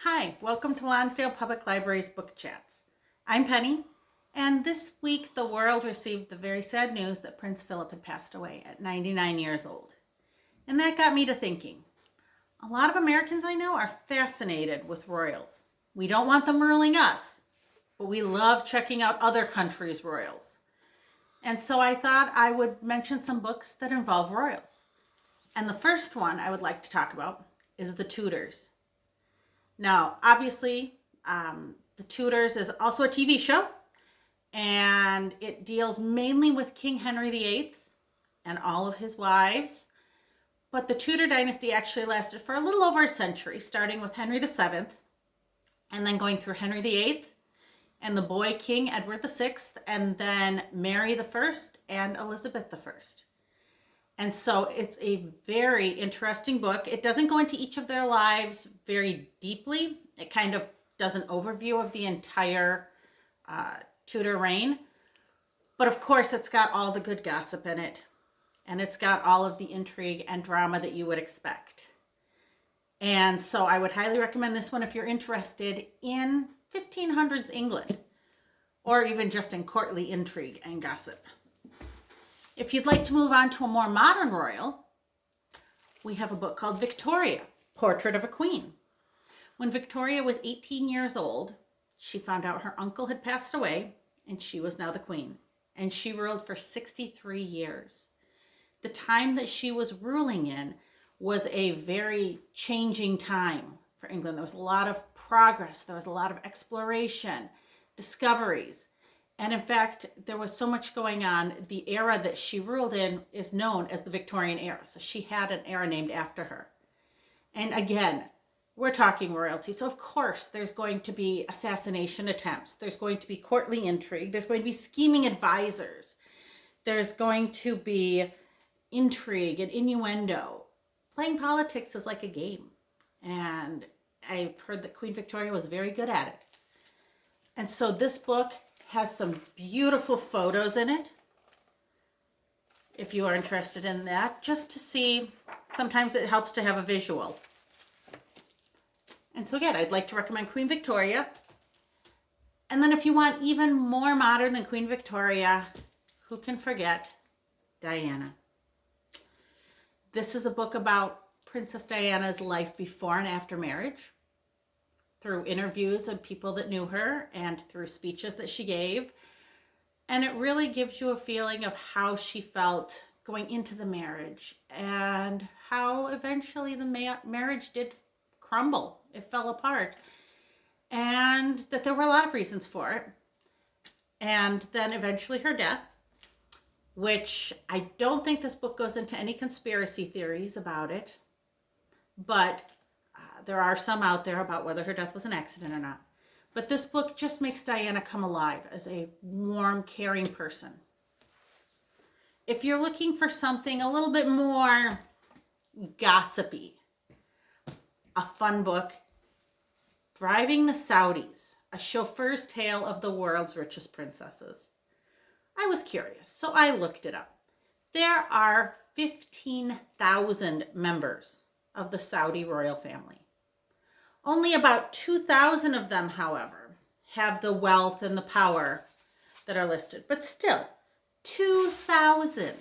Hi, welcome to Lonsdale Public Library's Book Chats. I'm Penny, and this week the world received the very sad news that Prince Philip had passed away at 99 years old. And that got me to thinking. A lot of Americans I know are fascinated with royals. We don't want them ruling us, but we love checking out other countries' royals. And so I thought I would mention some books that involve royals. And the first one I would like to talk about is The Tudors. Now, obviously, The Tudors is also a TV show, and it deals mainly with King Henry VIII and all of his wives. But the Tudor dynasty actually lasted for a little over a century, starting with Henry VII, and then going through Henry VIII, and the boy King Edward VI, and then Mary I and Elizabeth I. And so it's a very interesting book. It doesn't go into each of their lives very deeply. It kind of does an overview of the entire Tudor reign. But of course, it's got all the good gossip in it. And it's got all of the intrigue and drama that you would expect. And so I would highly recommend this one if you're interested in 1500s England, or even just in courtly intrigue and gossip. If you'd like to move on to a more modern royal, we have a book called Victoria, Portrait of a Queen. When Victoria was 18 years old, she found out her uncle had passed away, and she was now the queen. And she ruled for 63 years. The time that she was ruling in was a very changing time for England. There was a lot of progress. There was a lot of exploration, discoveries. And in fact, there was so much going on. The era that she ruled in is known as the Victorian era. So she had an era named after her. And again, we're talking royalty. So of course, there's going to be assassination attempts. There's going to be courtly intrigue. There's going to be scheming advisors. There's going to be intrigue and innuendo. Playing politics is like a game. And I've heard that Queen Victoria was very good at it. And so this book has some beautiful photos in it, if you are interested in that, just to see. Sometimes it helps to have a visual. And so again, I'd like to recommend Queen Victoria. And then if you want even more modern than Queen Victoria, who can forget Diana? This is a book about Princess Diana's life before and after marriage, through interviews of people that knew her and through speeches that she gave. And it really gives you a feeling of how she felt going into the marriage and how eventually the marriage did crumble. It fell apart. And that there were a lot of reasons for it. And then eventually her death, which I don't think this book goes into any conspiracy theories about it, but there are some out there about whether her death was an accident or not. But this book just makes Diana come alive as a warm, caring person. If you're looking for something a little bit more gossipy, a fun book, Driving the Saudis, a chauffeur's tale of the world's richest princesses. I was curious, so I looked it up. There are 15,000 members of the Saudi royal family. Only about 2,000 of them, however, have the wealth and the power that are listed. But still, 2,000.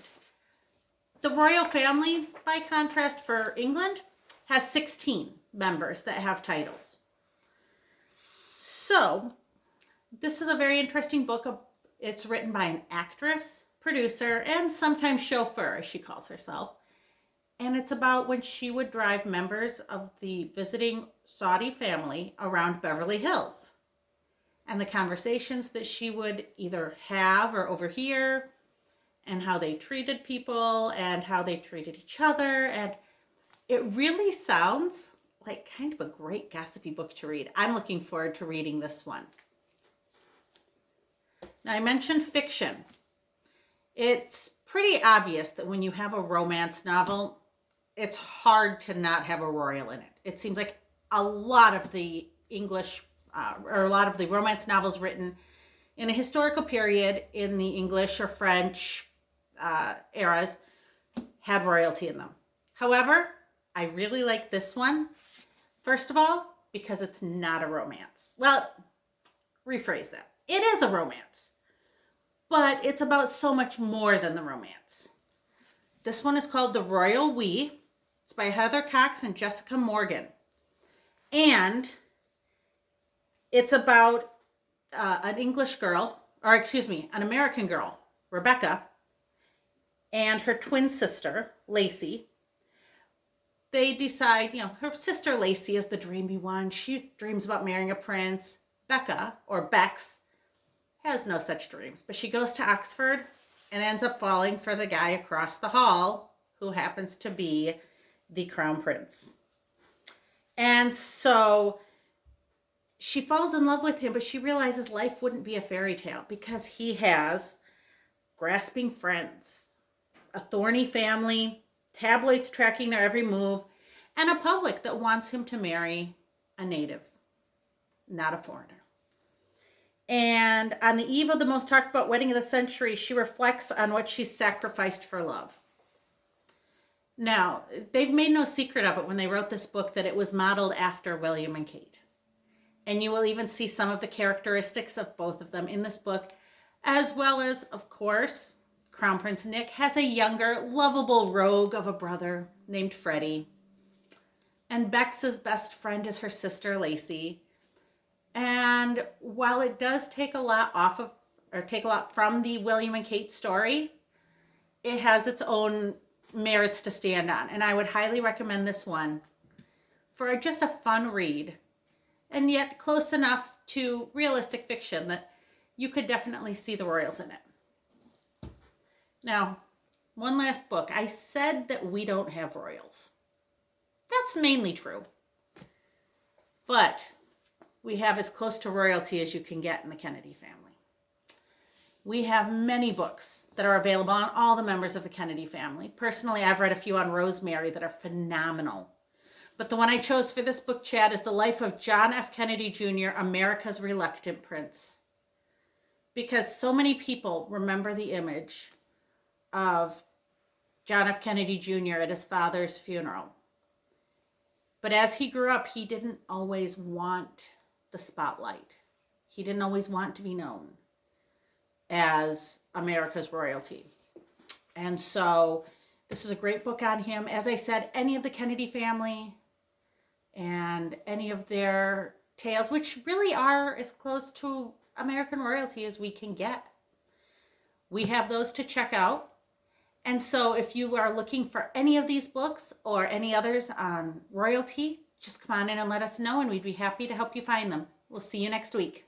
The royal family, by contrast, for England, has 16 members that have titles. So, this is a very interesting book. It's written by an actress, producer, and sometimes chauffeur, as she calls herself. And it's about when she would drive members of the visiting Saudi family around Beverly Hills. And the conversations that she would either have or overhear, and how they treated people, and how they treated each other. And it really sounds like kind of a great gossipy book to read. I'm looking forward to reading this one. Now, I mentioned fiction. It's pretty obvious that when you have a romance novel, it's hard to not have a royal in it. It seems like a lot of the English, or a lot of the romance novels written in a historical period in the English or French eras had royalty in them. However, I really like this one. First of all, because it's not a romance. Well, rephrase that. It is a romance, but it's about so much more than the romance. This one is called The Royal We. It's by Heather Cox and Jessica Morgan. And it's about an American girl, Rebecca, and her twin sister, Lacey. They decide, her sister Lacey is the dreamy one. She dreams about marrying a prince. Becca, or Bex, has no such dreams, but she goes to Oxford and ends up falling for the guy across the hall who happens to be the crown prince. And so she falls in love with him, but she realizes life wouldn't be a fairy tale because he has grasping friends, a thorny family, tabloids tracking their every move, and a public that wants him to marry a native, not a foreigner. And on the eve of the most talked about wedding of the century, she reflects on what she sacrificed for love. Now, they've made no secret of it when they wrote this book that it was modeled after William and Kate. And you will even see some of the characteristics of both of them in this book, as well as, of course, Crown Prince Nick has a younger, lovable rogue of a brother named Freddie. And Bex's best friend is her sister, Lacey. And while it does take a lot from the William and Kate story, it has its own merits to stand on. And I would highly recommend this one for just a fun read, and yet close enough to realistic fiction that you could definitely see the royals in it. Now, one last book. I said that we don't have royals. That's mainly true. But we have as close to royalty as you can get in the Kennedy family. We have many books that are available on all the members of the Kennedy family. Personally, I've read a few on Rosemary that are phenomenal. But the one I chose for this book chat is The Life of John F. Kennedy Jr., America's Reluctant Prince. Because so many people remember the image of John F. Kennedy Jr. at his father's funeral. But as he grew up, he didn't always want the spotlight. He didn't always want to be known as America's royalty. And so this is a great book on him. As I said, any of the Kennedy family and any of their tales, which really are as close to American royalty as we can get, we have those to check out. And so if you are looking for any of these books or any others on royalty, just come on in and let us know, and we'd be happy to help you find them. We'll see you next week.